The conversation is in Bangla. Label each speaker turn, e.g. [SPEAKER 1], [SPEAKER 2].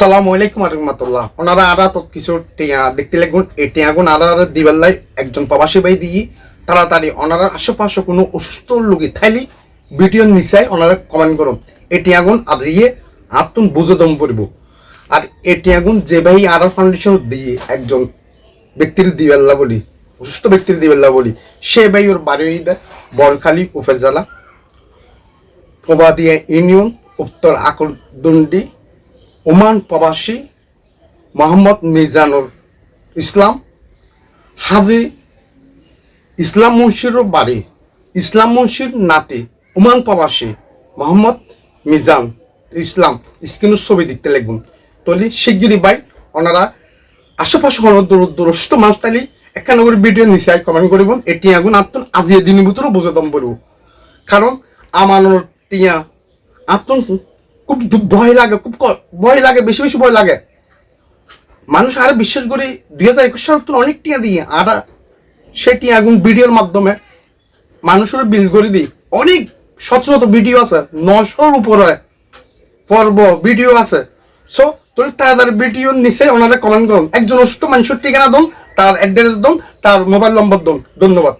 [SPEAKER 1] আসসালামু আলাইকুম রহমতুল্লাহ। ওনারা আরা তো কিছু টিয়া দেখতে লাগুন এই টিয়াগুন আরা দিবেল্লাই একজন প্রবাসী ভাই দিয়ে তাড়াতাড়ি ওনারা আশেপাশে কোনো অসুস্থ লোক থাইলি ভিডিও নিচাই ওনারা কমেন্ট করুন। এই টিয়াগুন আজিয়ে আতুন বুঝে দম পড়ব। আর এই টিয়াগুন যে ভাই আরা ফাউন্ডেশন দিয়ে একজন ব্যক্তির দিবেল্লা বলি, অসুস্থ ব্যক্তির দিবেল্লা বলি, সে ভাই ওর বাড়ি বরখালী উপজেলা প্রবাদিয়া ইউনিয়ন উত্তর আকরদন্ডি ওমান প্রবাসী মোহাম্মদ মিজানুর ইসলাম হাজি ইসলাম মুন্সির বাড়ি ইসলাম মুন্সির নাতি ওমান প্রবাসী মোহাম্মদ মিজান ইসলাম স্ক্রিনের ছবি দেখতে লাগবেন। তলি শিগগিরি ভাই ওনারা আশেপাশে দুরষ্ট মানুষ তাইলে এখানে করে ভিডিও নিচে কমেন্ট করবেন। এটি আগুন আত্মন আজিয়ে দিনের ভিতরে বুঝে দম পড়ব। কারণ আমানোর টিয়া আত্মন খুব ভয় লাগে, খুব ভয় লাগে, বেশি বেশি ভয় লাগে। মানুষ আর বিশ্বাস করি 2021 সাল অনেক টিয়া দিয়ে আর সেই টিয়া আগুন ভিডিওর মাধ্যমে মানুষের বিল করে দিই। অনেক শত শত ভিডিও আছে, 900-র উপরে পর্ব ভিডিও আছে। সো তোর তাদের ভিডিওর নিচে ওনারা কমেন্ট করুন। একজন অসুস্থ মানুষের ঠিকানা দন, তার অ্যাড্রেস দন, তার মোবাইল নম্বর দন। ধন্যবাদ।